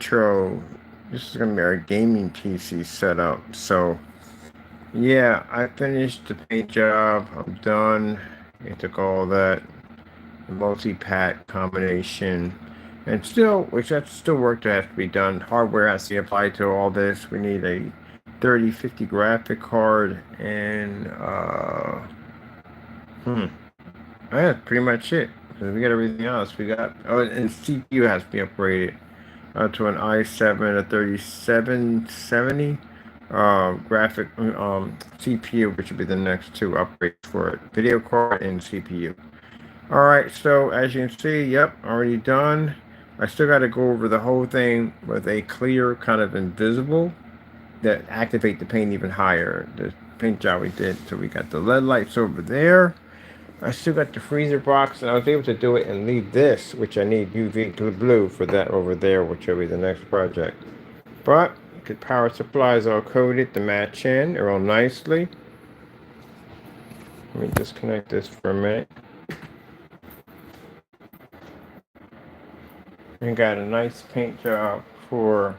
intro. This is gonna be our gaming PC setup. So yeah, I finished the paint job. I'm done. It took all that multi-pack combination, and still, which that's still work that has to be done. Hardware has to be applied to all this. We need a 3050 graphic card, and that's pretty much it. 'Cause we got everything else. We got and CPU has to be upgraded to an i7, a 3770 graphic CPU, which would be the next two upgrades for it. Video card and CPU. All right, so as you can see, yep, already done. I still got to go over the whole thing with a clear kind of invisible that activate the paint even higher. The paint job we did, so we got the LED lights over there. I still got the freezer box, and I was able to do it and leave this, which I need UV blue for that over there, which will be the next project. But the power supplies all coded to match in real nicely. Let me disconnect this for a minute. We got a nice paint job for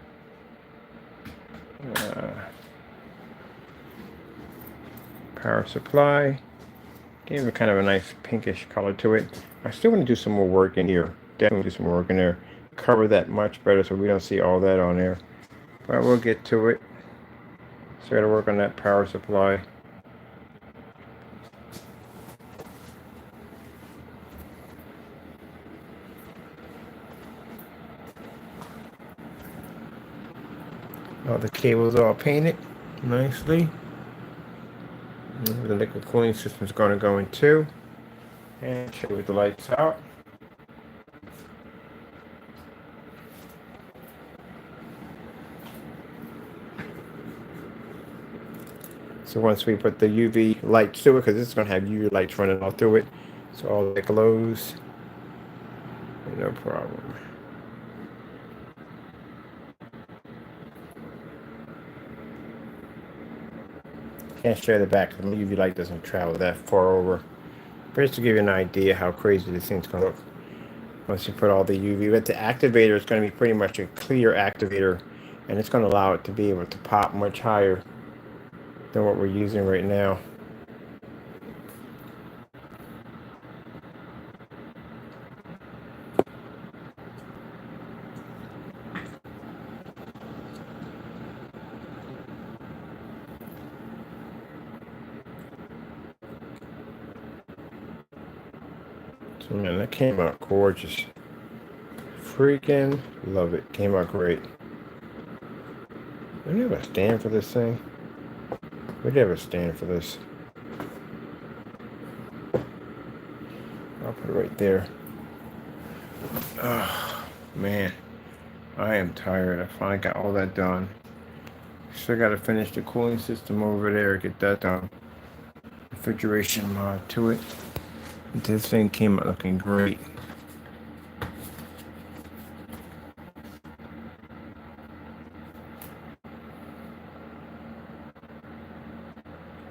power supply. Gave it kind of a nice pinkish color to it. I still want to do some more work in here. Definitely do some more work in there. Cover that much better so we don't see all that on there. But we'll get to it. So I got to work on that power supply. All the cables all painted nicely. The liquid cooling system is going to go in too. And show you the lights out. So once we put the UV lights to it, because this is going to have UV lights running all through it, so all that glows, no problem. Can't show the back because the UV light doesn't travel that far over. But just to give you an idea how crazy this thing's going to look once you put all the UV. But the activator is going to be pretty much a clear activator, and it's going to allow it to be able to pop much higher than what we're using right now. So man, that came out gorgeous. Freaking love it. Came out great. Do we have a stand for this thing? We do have a stand for this. I'll put it right there. Oh, man. I am tired. I finally got all that done. Still got to finish the cooling system over there, get that done. Refrigeration mod to it. This thing came out looking great.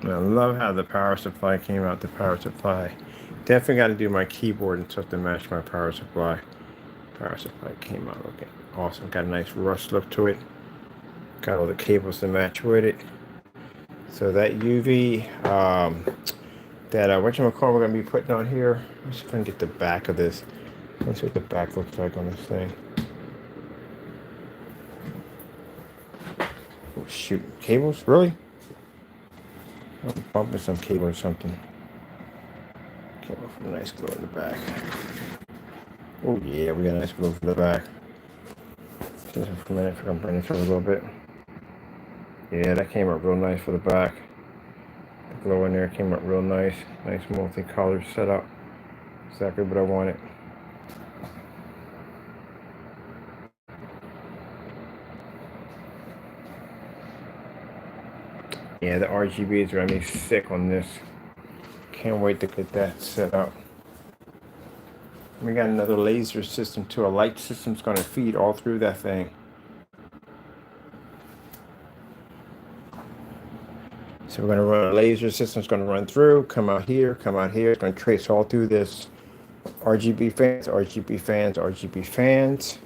I love how the power supply came out. The power supply. Definitely got to do my keyboard and stuff to match my power supply. Power supply came out looking awesome. Got a nice rust look to it. Got all the cables to match with it. So that UV, whatchamacallit we're going to be putting on here. Let's see if I can get the back of this. Let's see what the back looks like on this thing. Oh, shoot. Cables? Really? I'm bumping some cable or something. Cable for a nice glow in the back. Oh, yeah, we got a nice glow for the back. Just for a minute, if I can bring it through a little bit. Yeah, that came out real nice for the back. The glow in there came out real nice. Nice multicolored setup. Exactly what I wanted. Yeah, the RGBs are gonna be sick on this. Can't wait to get that set up. We got another laser system too. A light system's gonna feed all through that thing. So we're gonna run a laser system's gonna run through, come out here, It's gonna trace all through this. RGB fans, RGB fans, RGB fans.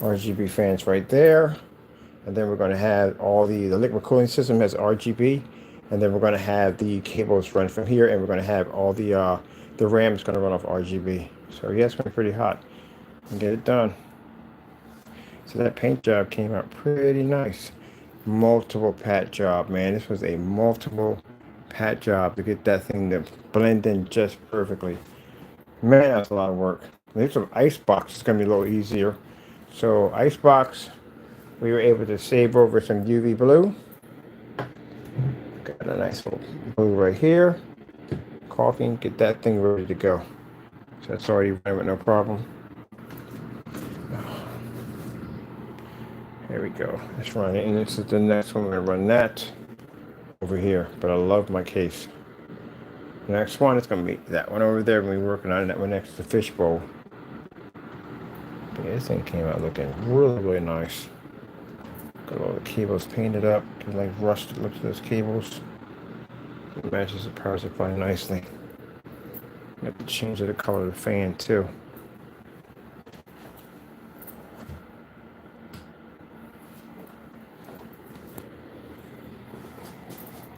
RGB fans right there. And then we're going to have all the liquid cooling system has RGB. And then we're going to have the cables run from here. And we're going to have all the RAM is going to run off RGB. So yeah, it's going to be pretty hot. And get it done. So that paint job came out pretty nice. Multiple pat job, man. This was a multiple pat job to get that thing to blend in just perfectly. Man, that's a lot of work. There's some icebox. It's going to be a little easier. So icebox, we were able to save over some UV blue. Got a nice little blue right here. Caulking, get that thing ready to go. So that's already running with no problem. There we go. Let's run it. And this is the next one. We're going to run that over here. But I love my case. The next one is going to be that one over there when we're working on that one next to the fishbowl. But yeah, this thing came out looking really, really nice. Got all the cables painted up. Like rusted looks at those cables. It matches the power supply nicely. You have to change the color of the fan too.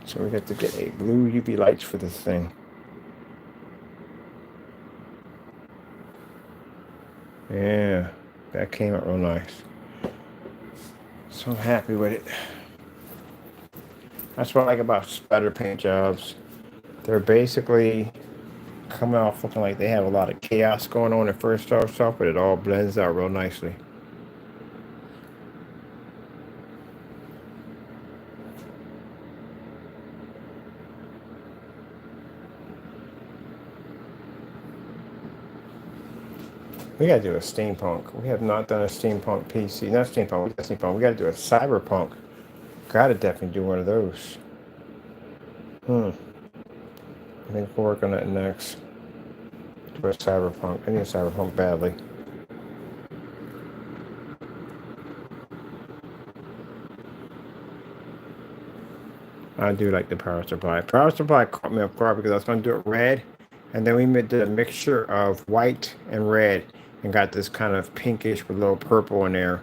So we have to get a blue UV lights for this thing. Yeah, that came out real nice. So I'm happy with it. That's what I like about splatter paint jobs. They're basically coming off looking like they have a lot of chaos going on at first starts off, but it all blends out real nicely. We gotta do a steampunk. We have not done a steampunk PC. Not steampunk, we got steampunk. We gotta do a cyberpunk. Gotta definitely do one of those. I think we'll work on that next. Do a cyberpunk. I need a cyberpunk badly. I do like the power supply. Power supply caught me off guard because I was going to do it red, and then we did a mixture of white and red and got this kind of pinkish with a little purple in there.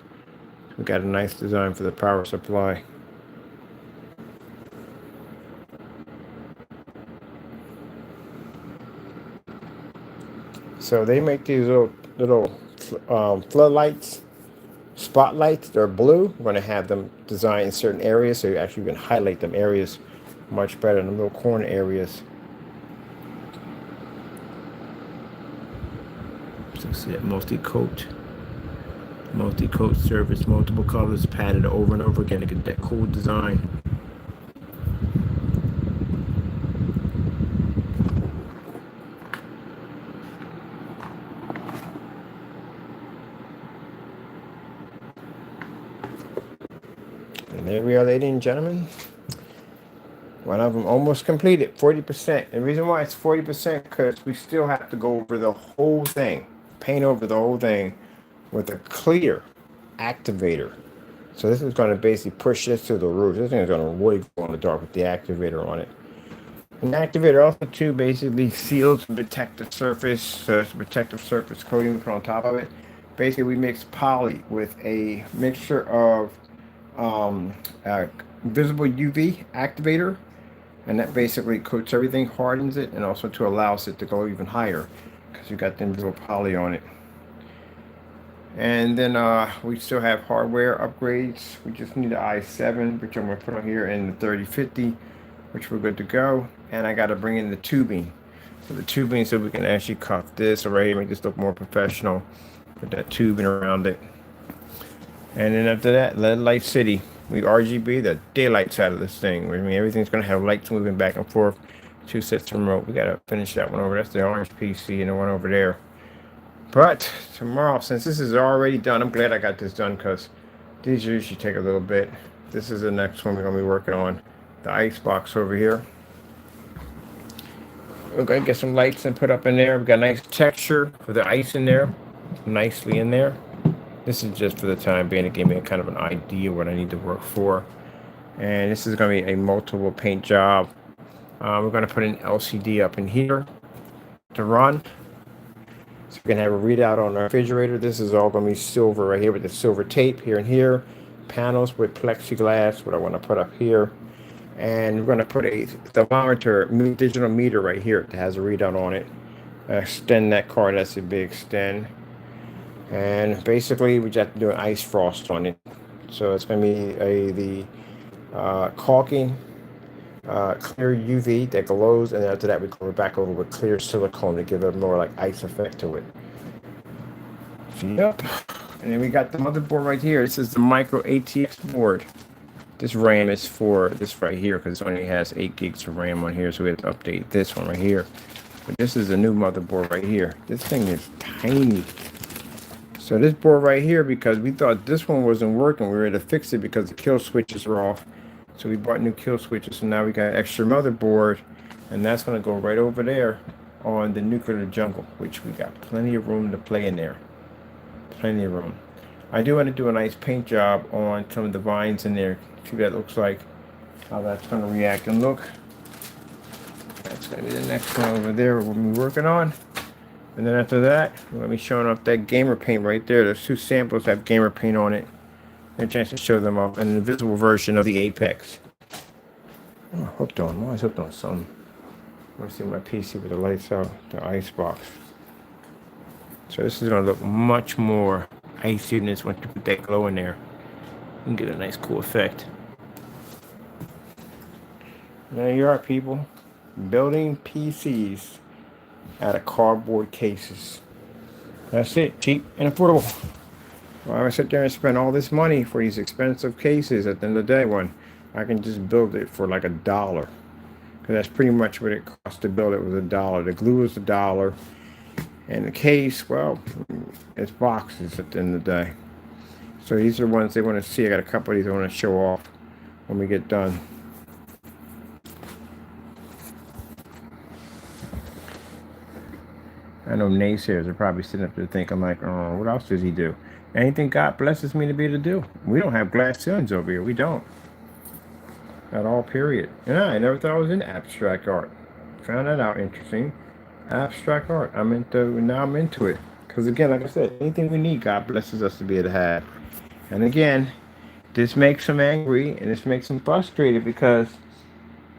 We got a nice design for the power supply. So they make these little floodlights, spotlights. They're blue. We're going to have them designed in certain areas, so you actually can highlight them areas much better in the little corner areas. So see that multi-coat surface, multiple colors, padded over and over again to get that cool design. And there we are, ladies and gentlemen. One of them almost completed, 40%. And the reason why it's 40% because we still have to go over the whole thing, paint over the whole thing with a clear activator. So this is going to basically push this to the roof. This thing is going to really go in the dark with the activator on it. And the activator also too basically seals and protect the surface. So it's a protective surface coating we put on top of it. Basically we mix poly with a mixture of visible UV activator, and that basically coats everything, hardens it, and also to allows it to go even higher because you got the invisible poly on it. And then we still have hardware upgrades. We just need the i7, which I'm going to put on here, and the 3050, which we're good to go. And I got to bring in the tubing. So the tubing, so we can actually cut this already, make this look more professional. Put that tubing around it. And then after that, LED Light City. We RGB the daylight side of this thing. I mean, everything's going to have lights moving back and forth. 2 sets of remote. We got to finish that one over. That's the orange PC and the one over there. But tomorrow, since this is already done, I'm glad I got this done because these usually take a little bit. This is the next one we're going to be working on. The ice box over here. We're going to get some lights and put up in there. We've got a nice texture for the ice in there. Nicely in there. This is just for the time being. It gave me a kind of an idea what I need to work for. And this is going to be a multiple paint job. We're going to put an LCD up in here to run. So we can have a readout on our refrigerator. This is all going to be silver right here with the silver tape here and here. Panels with plexiglass, what I want to put up here. And we're going to put a thermometer, digital meter right here that has a readout on it. Extend that card, that's a big extend. And basically we just have to do an ice frost on it. So it's going to be the caulking, clear UV that glows, and after that we go back over with clear silicone to give it more like ice effect to it. Yep. And then we got the motherboard right here. This is the micro ATX board. This RAM is for this right here because it only has 8 gigs of RAM on here, so we have to update this one right here. But this is a new motherboard right here. This thing is tiny. So this board right here, because we thought this one wasn't working, we were able to fix it because the kill switches were off. So we bought new kill switches, so now we got extra motherboard, and that's going to go right over there on the nuclear jungle, which we got plenty of room to play in there. Plenty of room. I do want to do a nice paint job on some of the vines in there. See what that looks like, how that's going to react and look. That's going to be the next one over there we'll be working on. And then after that, let me show off that gamer paint right there. There's 2 samples that have gamer paint on it. A chance to show them off, and an invisible version of the Apex. Oh, hooked on. I'm always hooked on something. I want to see my PC with the lights out, the ice box. So this is going to look much more icy than this once you put that glow in there. You can get a nice cool effect. There you are, people. Building PCs out of cardboard cases. That's it. Cheap and affordable. Why I sit there and spend all this money for these expensive cases at the end of the day when I can just build it for like $1? Because that's pretty much what it costs to build it, was $1. The glue is $1. And the case, well, it's boxes at the end of the day. So these are the ones they want to see. I got a couple of these I want to show off when we get done. I know naysayers are probably sitting up there thinking like, oh, what else does he do? Anything God blesses me to be able to do. We don't have glass ceilings over here. We don't. At all, period. Yeah, I never thought I was into abstract art. Found that out interesting. Abstract art. Now I'm into it. Because again, like I said, anything we need, God blesses us to be able to have. And again, this makes them angry and this makes them frustrated because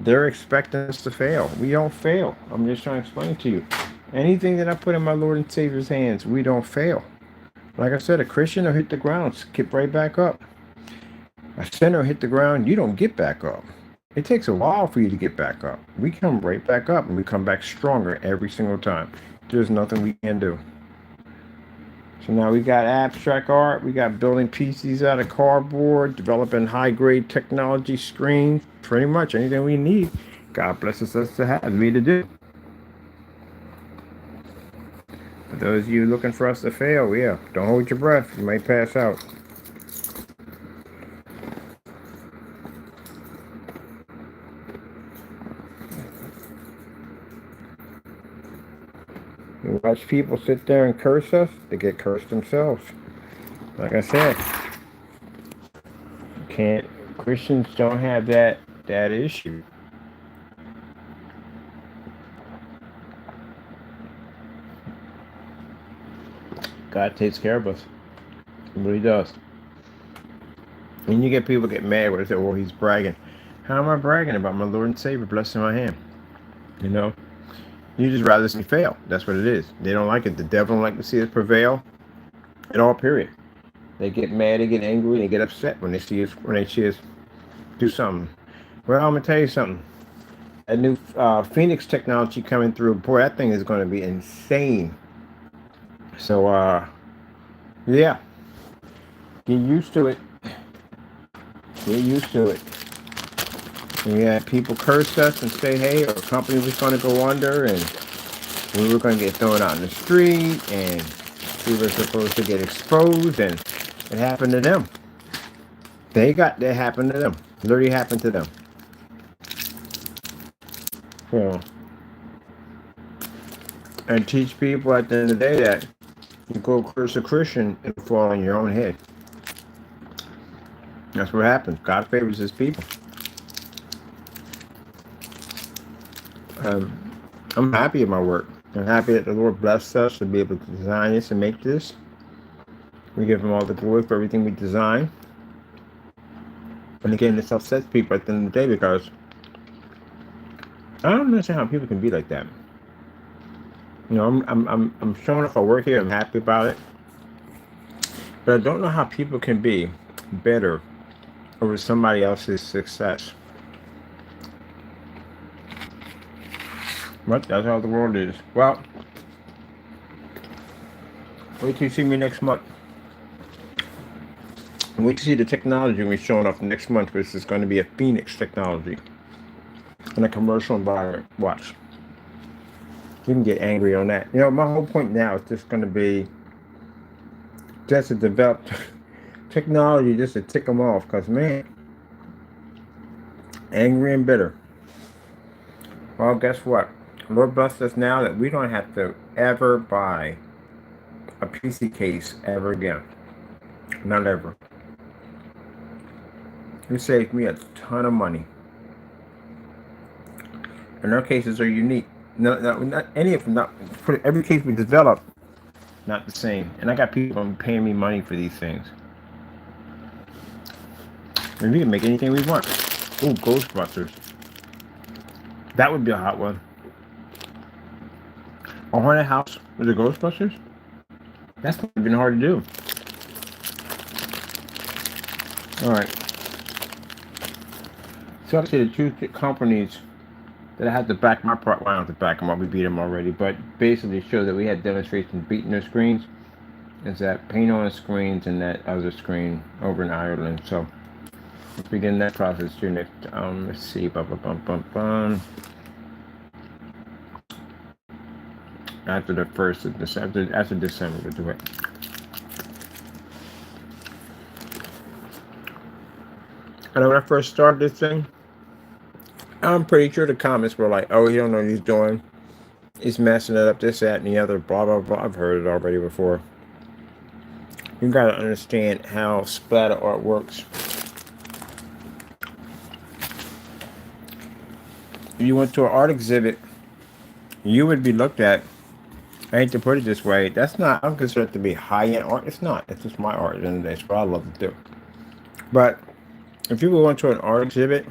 they're expecting us to fail. We don't fail. I'm just trying to explain to you. Anything that I put in my Lord and Savior's hands, we don't fail. Like I said, a Christian will hit the ground, skip right back up. A sinner hit the ground, you don't get back up. It takes a while for you to get back up. We come right back up and we come back stronger every single time. There's nothing we can do. So now we got abstract art, we got building PCs out of cardboard, developing high-grade technology screens, pretty much anything we need. God blesses us to have me to do. For those of you looking for us to fail, yeah, don't hold your breath. You might pass out. You watch people sit there and curse us, they get cursed themselves. Like I said, Christians don't have that issue. God takes care of us. He really does. And you get people get mad when they say, well, he's bragging. How am I bragging about my Lord and Savior blessing my hand? You know? You just rather see fail. That's what it is. They don't like it. The devil don't like to see us prevail at all, period. They get mad, they get angry, they get upset when they see us do something. Well, I'm going to tell you something. A new Phoenix technology coming through. Boy, that thing is going to be insane. So, yeah, get used to it. Get used to it. We had people curse us and say, hey, our company was going to go under and we were going to get thrown out in the street and we were supposed to get exposed, and it happened to them. That happened to them. Literally happened to them. So, and teach people at the end of the day that you go curse a Christian, it'll fall on your own head. That's what happens. God favors his people. I'm happy in my work. I'm happy that the Lord blessed us to be able to design this and make this. We give Him all the glory for everything we design. And again, this upsets people at the end of the day because I don't understand how people can be like that. You know, I'm showing up for work here. I'm happy about it, but I don't know how people can be better over somebody else's success. But that's how the world is. Well, wait till you see me next month. Wait to see the technology we're showing off next month, which is going to be a Phoenix technology in a commercial environment. Watch. You can get angry on that. You know, my whole point now is just going to be just to develop technology just to tick them off. Because, man, angry and bitter. Well, guess what? Lord bless us now that we don't have to ever buy a PC case ever again. Not ever. It saved me a ton of money. And our cases are unique. No, not any of them. Not for every case we develop, not the same. And I got people paying me money for these things. And we can make anything we want. Ooh, Ghostbusters. That would be a hot one. A haunted house with the Ghostbusters? That's not even hard to do. Alright. So actually the two companies that I had to back my part, well, I don't have to back them up, we beat them already, but basically show that we had demonstrations beating their screens is that Paint On Screens and that other screen over in Ireland. So let's begin that process too next. Let's see, after the 1st of December, after December we'll do it. And when I first started this thing, I'm pretty sure the comments were like, oh, he don't know what he's doing. He's messing it up, this, that, and the other, blah, blah, blah. I've heard it already before. You gotta understand how splatter art works. If you went to an art exhibit, you would be looked at, I hate to put it this way, that's not, I'm considered to be high-end art. It's not. It's just my art at the end of the day. It's what I love to do. But if you go into an art exhibit,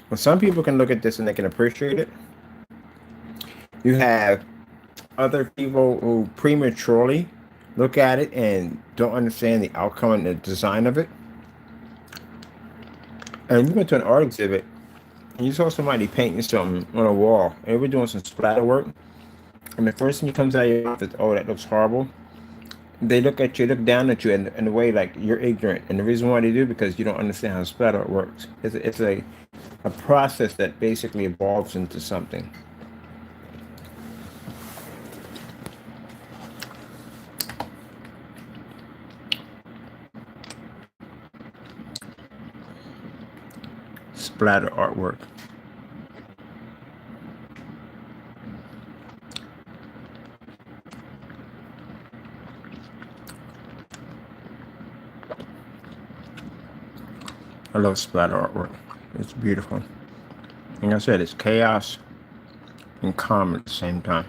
well, some people can look at this and they can appreciate it. You have other people who prematurely look at it and don't understand the outcome and the design of it. And you went to an art exhibit and you saw somebody painting something on a wall and they were doing some splatter work. And the first thing that comes out of your mouth is, oh, that looks horrible. They look at you, look down at you in a way like you're ignorant. And the reason why they do, because you don't understand how splatter art works. It's a process that basically evolves into something. Splatter artwork. I love splatter artwork. It's beautiful. Like I said, it's chaos and calm at the same time.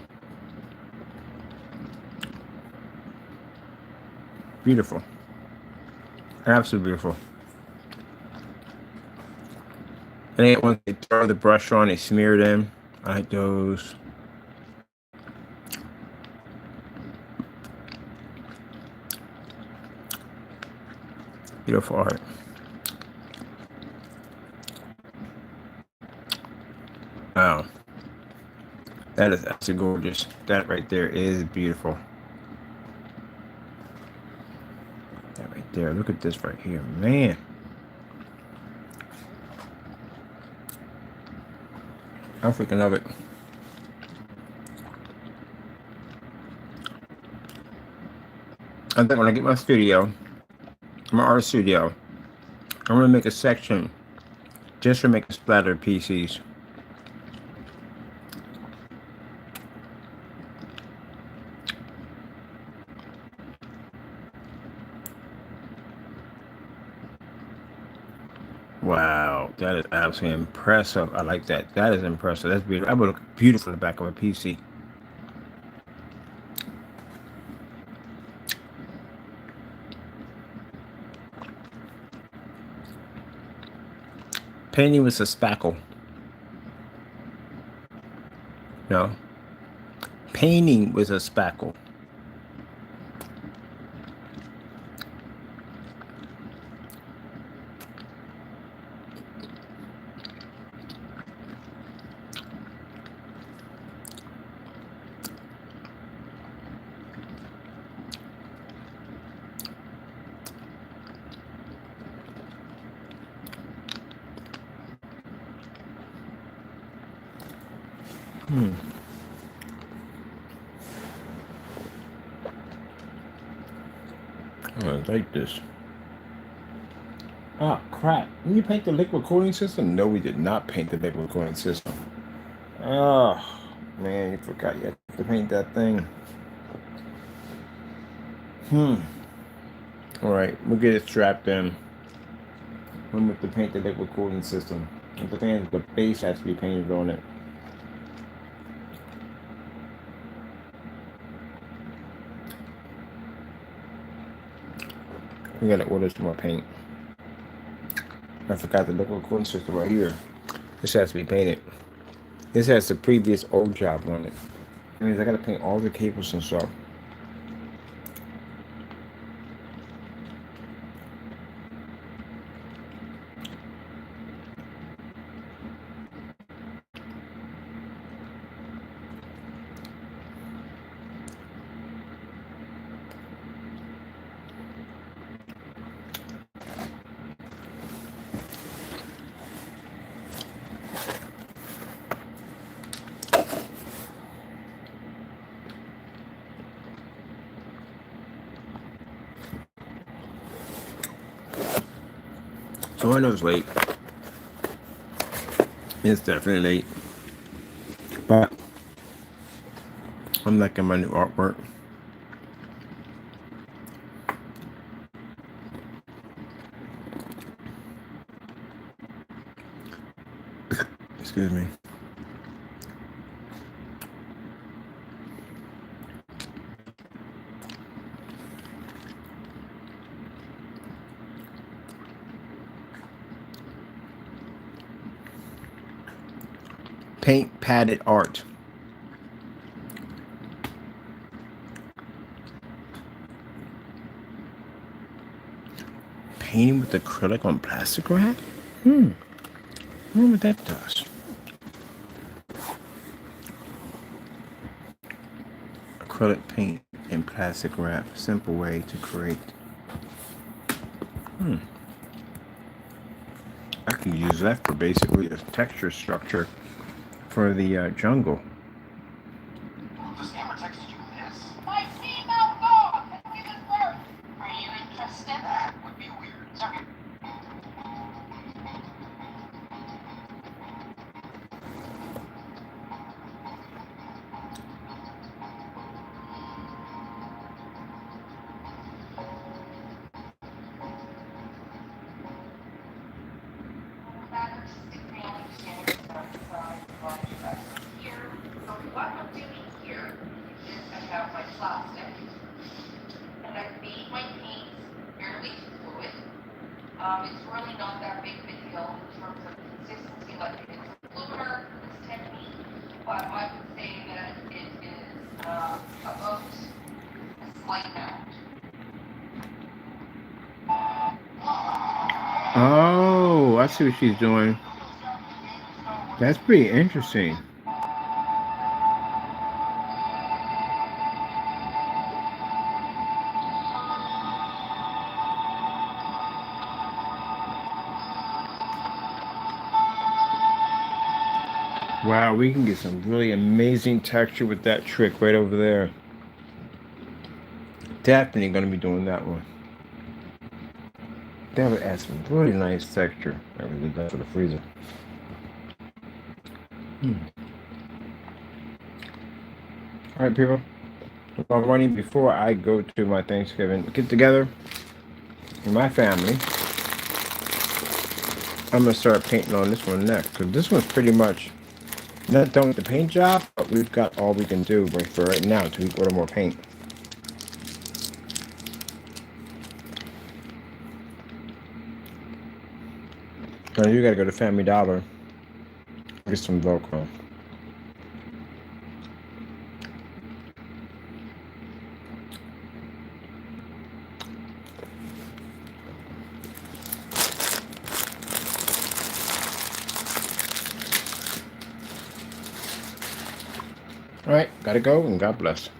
Beautiful. Absolutely beautiful. And then once they throw the brush on, they smear it in. I like those. Beautiful art. Wow. That is absolutely gorgeous. That right there is beautiful. That right there. Look at this right here. Man. I freaking love it. I think when I get my studio, my art studio, I'm going to make a section just for making splatter PCs. Wow, that is absolutely impressive. I like that. That is impressive. That's beautiful. That would look beautiful in the back of a PC. Painting with a spackle. No. Painting with a spackle. I like this. Oh, crap. Didn't you paint the liquid cooling system? No, we did not paint the liquid cooling system. Oh, man, you forgot you had to paint that thing. Alright, we'll get it strapped in. We have to paint the liquid cooling system. The thing is, the base has to be painted on it. We gotta order some more paint. I forgot the liquid cooling system right here. This has to be painted. This has the previous old job on it. That means I gotta paint all the cables and stuff. So I know it's late. It's definitely late. But I'm liking my new artwork. Excuse me. Paint padded art. Painting with acrylic on plastic wrap? I wonder what that does. Acrylic paint in plastic wrap. Simple way to create. I can use that for basically a texture structure for the jungle. Does Amber texted you this? My female dog has given birth. Are you interested? That would be weird. Sorry. It's really not that big of a deal in terms of consistency. Like it's lunar for this technique, but I would say that it is about a slight amount. Oh, I see what she's doing. That's pretty interesting. Wow, we can get some really amazing texture with that trick right over there. Definitely going to be doing that one. That would add some really nice texture. I really did that for the freezer. All right, people. I'm running before I go to my Thanksgiving get together with my family. I'm going to start painting on this one next, because this one's pretty much not done with the paint job, but we've got all we can do for right now until we order more paint. Now you gotta go to Family Dollar. Get some Velcro. All right, gotta go, and God bless.